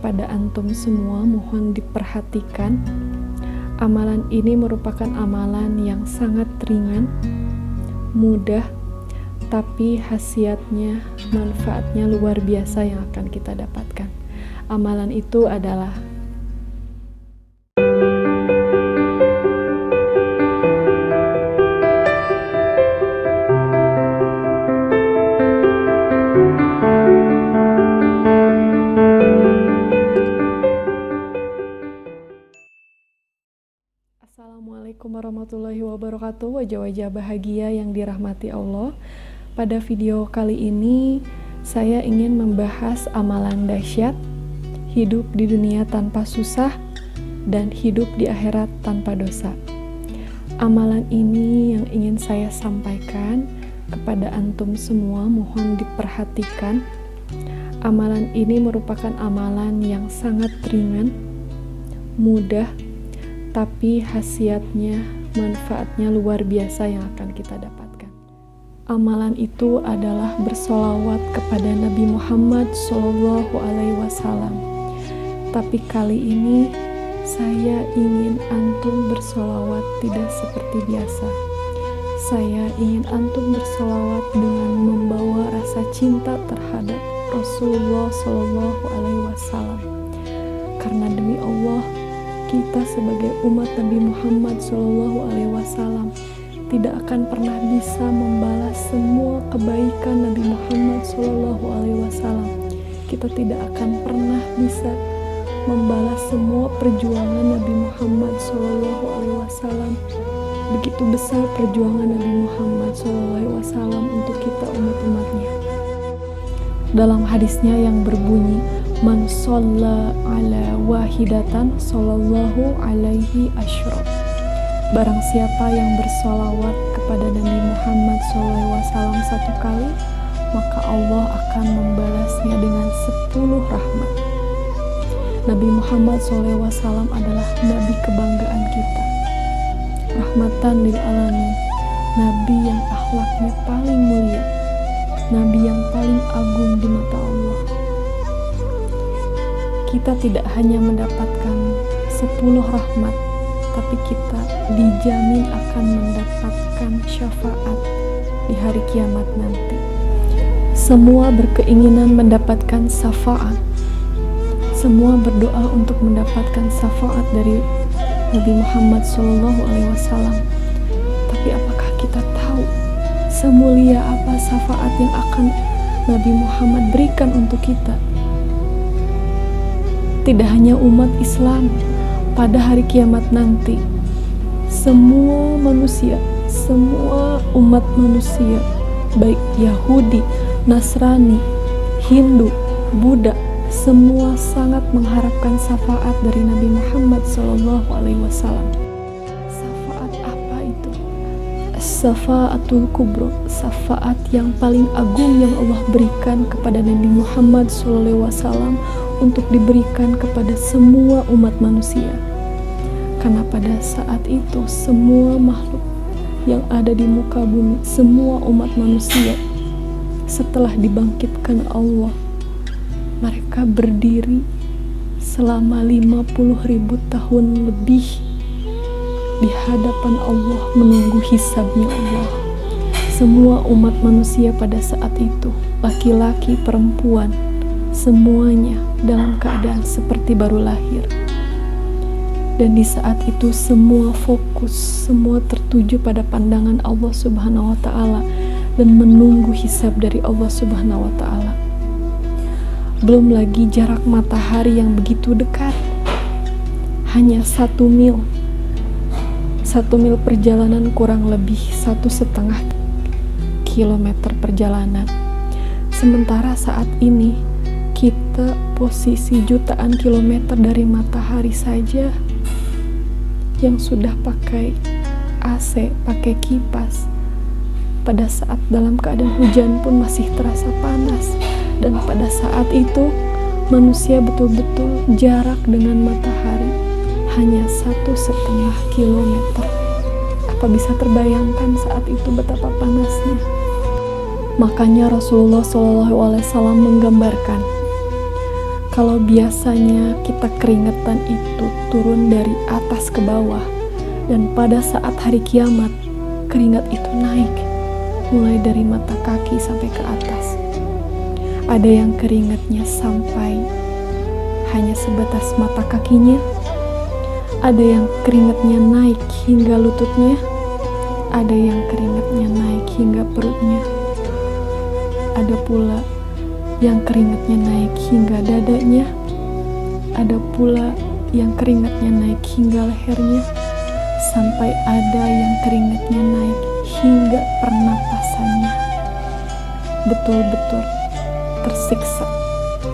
kepada antum semua mohon diperhatikan. Amalan ini merupakan amalan yang sangat ringan, mudah, tapi khasiatnya, manfaatnya luar biasa yang akan kita dapatkan. Amalan itu adalah Assalamualaikum warahmatullahi wabarakatuh. Wajah-wajah bahagia yang dirahmati Allah. Pada video kali ini saya ingin membahas amalan dahsyat, hidup di dunia tanpa susah dan hidup di akhirat tanpa dosa. Amalan ini yang ingin saya sampaikan kepada antum semua mohon diperhatikan. Amalan ini merupakan amalan yang sangat ringan, mudah, tapi khasiatnya, manfaatnya luar biasa yang akan kita dapatkan. Amalan itu adalah bersolawat kepada Nabi Muhammad SAW. Tapi kali ini saya ingin antum bersolawat tidak seperti biasa. Saya ingin antum bersolawat dengan membawa rasa cinta terhadap Rasulullah SAW. Karena demi Allah, kita sebagai umat Nabi Muhammad SAW tidak akan pernah bisa membalas semua kebaikan Nabi Muhammad SAW. Kita tidak akan pernah bisa membalas semua perjuangan Nabi Muhammad SAW. Begitu besar perjuangan Nabi Muhammad SAW untuk kita umat-umatnya. Dalam hadisnya yang berbunyi, man shalla ala wahidatan sallallahu alaihi asyra. Barang siapa yang bersolawat kepada Nabi Muhammad SAW satu kali, maka Allah akan membalasnya dengan 10 rahmat. Nabi Muhammad SAW adalah Nabi kebanggaan kita, rahmatan lil alamin, Nabi yang akhlaknya paling mulia, Nabi yang paling agung di mata Allah. Kita tidak hanya mendapatkan 10 rahmat, tapi kita dijamin akan mendapatkan syafaat di hari kiamat nanti. Semua berkeinginan mendapatkan syafaat. Semua berdoa untuk mendapatkan syafaat dari Nabi Muhammad SAW. Tapi apakah kita tahu semulia apa syafaat yang akan Nabi Muhammad berikan untuk kita? Tidak hanya umat Islam, pada hari kiamat nanti semua manusia, semua umat manusia, baik Yahudi, Nasrani, Hindu, Buddha, semua sangat mengharapkan syafaat dari Nabi Muhammad SAW. Syafaat apa itu? Syafaatul kubro, syafaat yang paling agung yang Allah berikan kepada Nabi Muhammad SAW untuk diberikan kepada semua umat manusia. Karena pada saat itu semua makhluk yang ada di muka bumi, semua umat manusia setelah dibangkitkan Allah, mereka berdiri selama 50.000 tahun lebih di hadapan Allah menunggu hisabnya Allah. Semua umat manusia pada saat itu, laki-laki, perempuan, semuanya dalam keadaan seperti baru lahir. Dan di saat itu semua fokus, semua tertuju pada pandangan Allah Subhanahu wa Ta'ala dan menunggu hisab dari Allah Subhanahu wa Ta'ala. Belum lagi jarak matahari yang begitu dekat, hanya 1 mil. 1 mil perjalanan kurang lebih 1,5 kilometer perjalanan. Sementara saat ini kita posisi jutaan kilometer dari matahari saja, yang sudah pakai AC, pakai kipas. Pada saat dalam keadaan hujan pun masih terasa panas. Dan pada saat itu manusia betul-betul jarak dengan matahari hanya 1,5 kilometer. Apa bisa terbayangkan saat itu betapa panasnya? Makanya Rasulullah SAW menggambarkan Kalau biasanya kita keringetan itu turun dari atas ke bawah, dan pada saat hari kiamat, keringat itu naik, mulai dari mata kaki sampai ke atas. Ada yang keringatnya sampai hanya sebatas mata kakinya, ada yang keringatnya naik hingga lututnya, ada yang keringatnya naik hingga perutnya, ada pula yang keringatnya naik hingga dadanya, ada pula yang keringatnya naik hingga lehernya, sampai ada yang keringatnya naik hingga pernapasannya. Betul-betul tersiksa,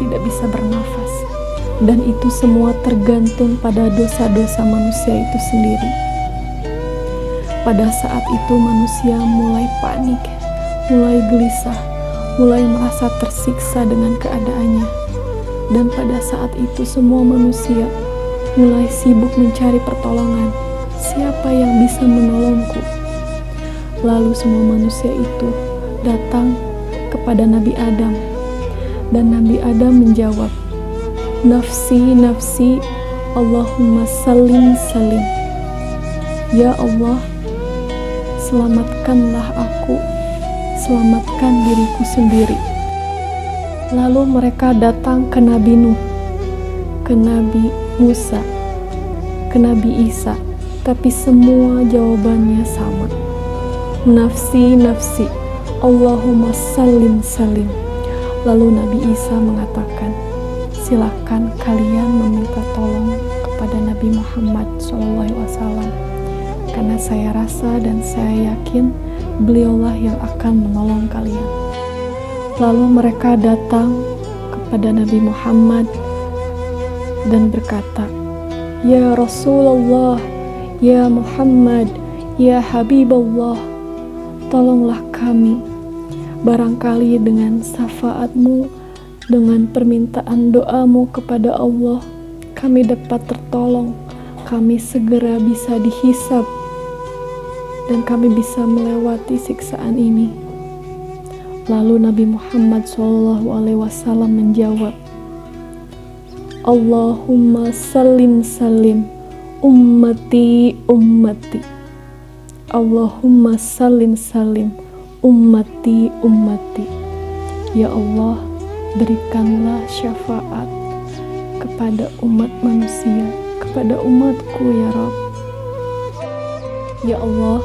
tidak bisa bernafas. Dan itu semua tergantung pada dosa-dosa manusia itu sendiri. Pada saat itu manusia mulai panik, mulai gelisah, mulai merasa tersiksa dengan keadaannya. Dan pada saat itu semua manusia mulai sibuk mencari pertolongan. Siapa yang bisa menolongku? Lalu semua manusia itu datang kepada Nabi Adam. Dan Nabi Adam menjawab, "Nafsi, nafsi, Allahumma salim, salim." Ya Allah, selamatkanlah aku, selamatkan diriku sendiri. Lalu mereka datang ke Nabi Nuh, ke Nabi Musa, ke Nabi Isa, tapi semua jawabannya sama. Nafsi, nafsi, Allahumma salim, salim. Lalu Nabi Isa mengatakan, silakan kalian meminta tolong kepada Nabi Muhammad SAW, karena saya rasa dan saya yakin beliaulah yang akan menolong kalian. Lalu mereka datang kepada Nabi Muhammad dan berkata, "Ya Rasulullah, ya Muhammad, ya Habibullah, tolonglah kami. Barangkali dengan syafaatmu, dengan permintaan doamu kepada Allah, kami dapat tertolong, kami segera bisa dihisab, dan kami bisa melewati siksaan ini." Lalu Nabi Muhammad SAW menjawab, "Allahumma salim salim, ummati ummati. Allahumma salim salim, ummati ummati. Ya Allah, berikanlah syafaat kepada umat manusia, kepada umatku ya Rabb. Ya Allah,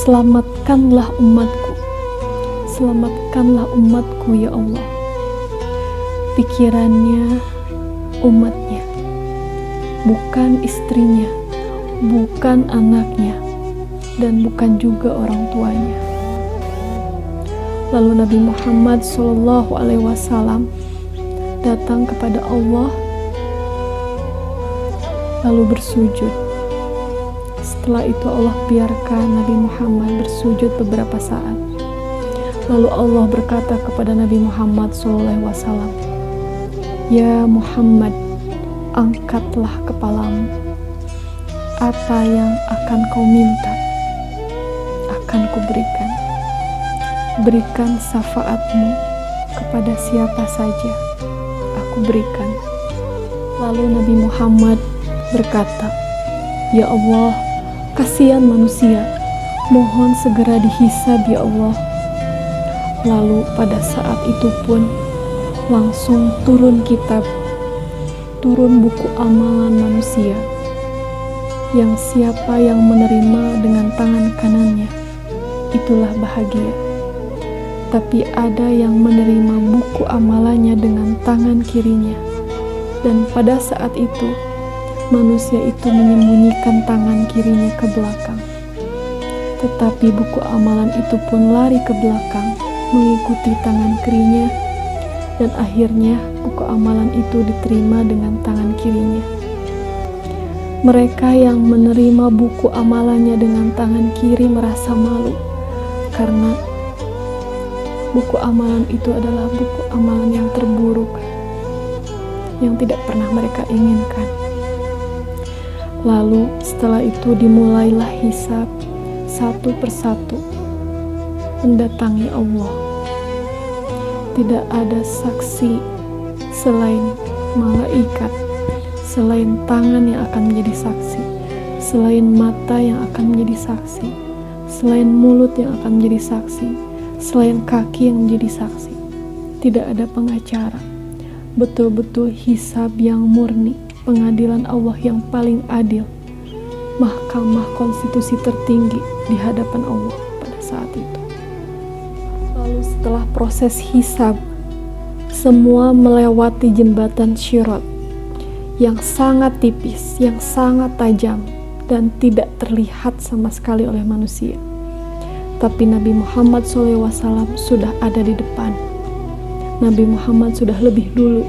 selamatkanlah umatku, selamatkanlah umatku ya Allah." Pikirannya umatnya, bukan istrinya, bukan anaknya, dan bukan juga orang tuanya. Lalu Nabi Muhammad SAW datang kepada Allah, lalu bersujud. Setelah itu Allah biarkan Nabi Muhammad bersujud beberapa saat. Lalu Allah berkata kepada Nabi Muhammad SAW, "Ya Muhammad, angkatlah kepalamu. Apa yang akan kau minta, akan kuberikan. Berikan syafaatmu kepada siapa saja, aku berikan." Lalu Nabi Muhammad berkata, "Ya Allah, kasihan manusia, mohon segera dihisab ya Allah." Lalu pada saat itu pun langsung turun kitab, turun buku amalan manusia, yang siapa yang menerima dengan tangan kanannya, itulah bahagia. Tapi ada yang menerima buku amalannya dengan tangan kirinya, dan pada saat itu manusia itu menyembunyikan tangan kirinya ke belakang. Tetapi buku amalan itu pun lari ke belakang mengikuti tangan kirinya, dan akhirnya buku amalan itu diterima dengan tangan kirinya. Mereka yang menerima buku amalannya dengan tangan kiri merasa malu, karena buku amalan itu adalah buku amalan yang terburuk, yang tidak pernah mereka inginkan. Lalu setelah itu dimulailah hisab satu persatu mendatangi Allah. Tidak ada saksi selain malaikat, selain tangan yang akan menjadi saksi, selain mata yang akan menjadi saksi, selain mulut yang akan menjadi saksi, selain kaki yang menjadi saksi. Tidak ada pengacara. Betul-betul hisab yang murni, pengadilan Allah yang paling adil, mahkamah konstitusi tertinggi di hadapan Allah pada saat itu. Lalu setelah proses hisab, semua melewati jembatan Syirat yang sangat tipis, yang sangat tajam, dan tidak terlihat sama sekali oleh manusia. Tapi Nabi Muhammad SAW sudah ada di depan. Nabi Muhammad sudah lebih dulu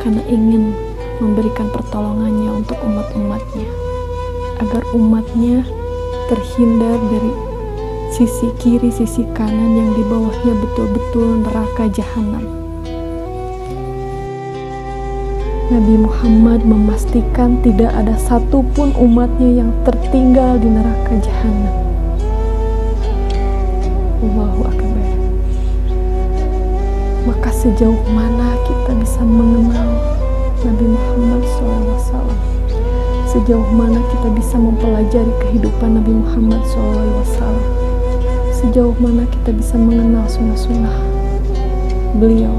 karena ingin memberikan pertolongannya untuk umat-umatnya, agar umatnya terhindar dari sisi kiri, sisi kanan yang di bawahnya betul-betul neraka jahanam. Nabi Muhammad memastikan tidak ada satupun umatnya yang tertinggal di neraka jahanam. Allahu Akbar. Maka sejauh mana kita bisa mengenal Nabi Muhammad SAW? Sejauh mana kita bisa mempelajari kehidupan Nabi Muhammad SAW? Sejauh mana kita bisa mengenal sunnah-sunnah beliau?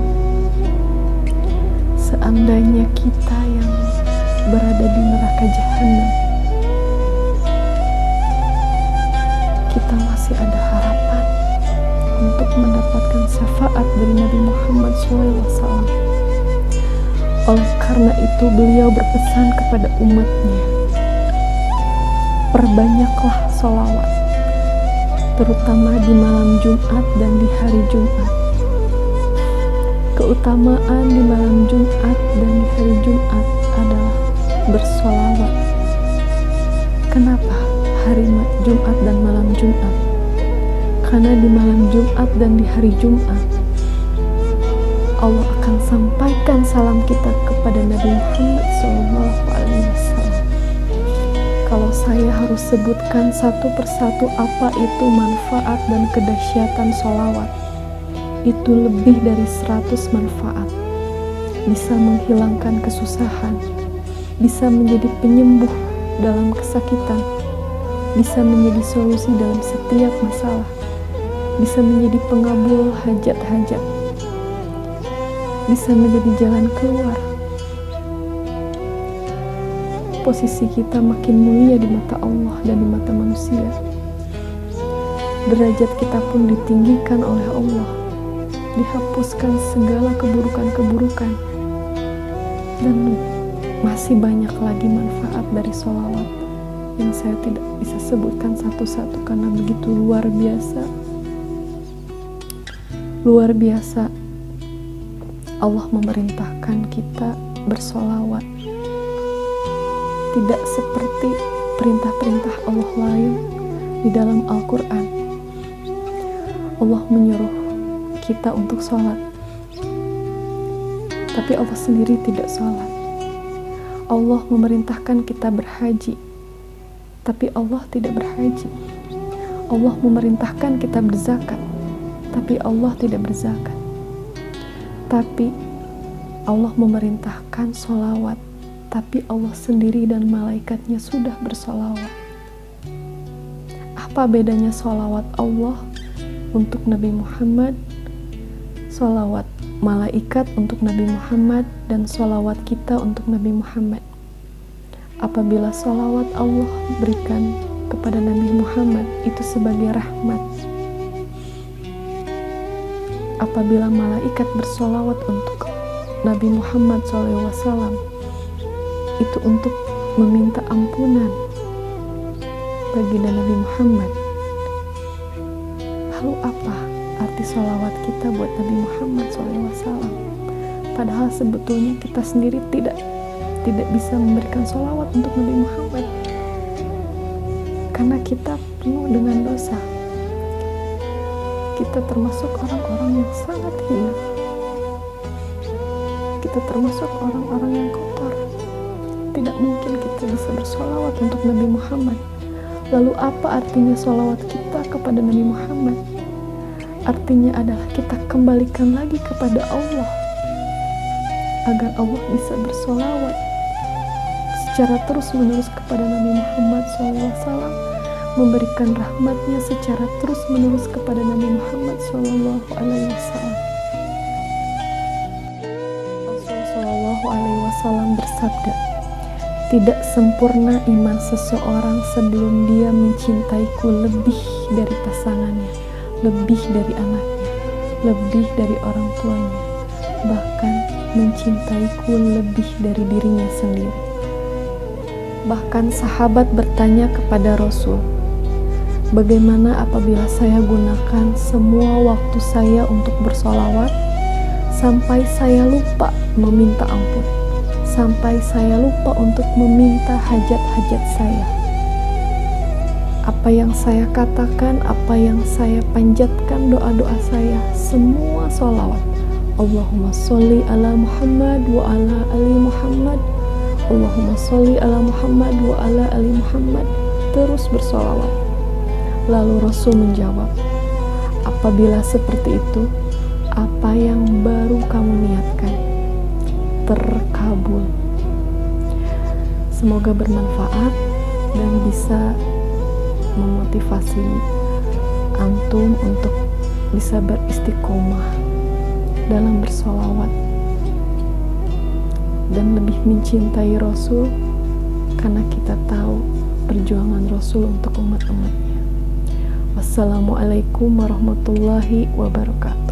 Seandainya kita yang berada di neraka jahanam, kita masih ada harapan untuk mendapatkan syafaat dari Nabi Muhammad SAW. Oleh karena itu beliau berpesan kepada umatnya, perbanyaklah sholawat, terutama di malam Jumat dan di hari Jumat. Keutamaan di malam Jumat dan di hari Jumat adalah bersholawat. Kenapa hari Jumat dan malam Jumat? Karena di malam Jumat dan di hari Jumat Allah akan sampaikan salam kita kepada Nabi Muhammad SAW. Kalau saya harus sebutkan satu persatu apa itu manfaat dan kedahsyatan sholawat, itu lebih dari 100 manfaat. Bisa menghilangkan kesusahan, bisa menjadi penyembuh dalam kesakitan, bisa menjadi solusi dalam setiap masalah, bisa menjadi pengabul hajat-hajat, bisa menjadi jalan keluar. Posisi kita makin mulia di mata Allah dan di mata manusia. Derajat kita pun ditinggikan oleh Allah, dihapuskan segala keburukan-keburukan, dan masih banyak lagi manfaat dari sholawat yang saya tidak bisa sebutkan satu-satu karena begitu luar biasa. Luar biasa Allah memerintahkan kita bersholawat. Tidak seperti perintah-perintah Allah lain di dalam Al-Quran. Allah menyuruh kita untuk sholat, tapi Allah sendiri tidak sholat. Allah memerintahkan kita berhaji, tapi Allah tidak berhaji. Allah memerintahkan kita berzakat, tapi Allah tidak berzakat. Tapi Allah memerintahkan sholawat, tapi Allah sendiri dan malaikatnya sudah bersholawat. Apa bedanya sholawat Allah untuk Nabi Muhammad, sholawat malaikat untuk Nabi Muhammad, dan sholawat kita untuk Nabi Muhammad? Apabila sholawat Allah berikan kepada Nabi Muhammad itu sebagai rahmat, apabila malaikat bersolawat untuk Nabi Muhammad SAW, itu untuk meminta ampunan bagi Nabi Muhammad. Lalu apa arti solawat kita buat Nabi Muhammad SAW? Padahal sebetulnya kita sendiri tidak bisa memberikan solawat untuk Nabi Muhammad, karena kita penuh dengan dosa. Kita termasuk orang-orang yang sangat hina. Kita termasuk orang-orang yang kotor. Tidak mungkin kita bisa bersolawat untuk Nabi Muhammad. Lalu apa artinya solawat kita kepada Nabi Muhammad? Artinya adalah kita kembalikan lagi kepada Allah agar Allah bisa bersolawat secara terus-menerus kepada Nabi Muhammad SAW, memberikan rahmatnya secara terus-menerus kepada Nabi Muhammad SAW. Rasul SAW bersabda, tidak sempurna iman seseorang sebelum dia mencintaiku lebih dari pasangannya, lebih dari anaknya, lebih dari orang tuanya, bahkan mencintaiku lebih dari dirinya sendiri. Bahkan sahabat bertanya kepada Rasul, bagaimana apabila saya gunakan semua waktu saya untuk bersolawat sampai saya lupa meminta ampun, sampai saya lupa untuk meminta hajat-hajat saya? Apa yang saya katakan, apa yang saya panjatkan, doa-doa saya, semua solawat. Allahumma sholli ala Muhammad wa ala ali Muhammad, Allahumma sholli ala Muhammad wa ala ali Muhammad, terus bersolawat. Lalu Rasul menjawab, apabila seperti itu, apa yang baru kamu niatkan terkabul. Semoga bermanfaat dan bisa memotivasi antum untuk bisa beristiqomah dalam bersolawat dan lebih mencintai Rasul, karena kita tahu perjuangan Rasul untuk umat-umatnya. Wassalamualaikum warahmatullahi wabarakatuh.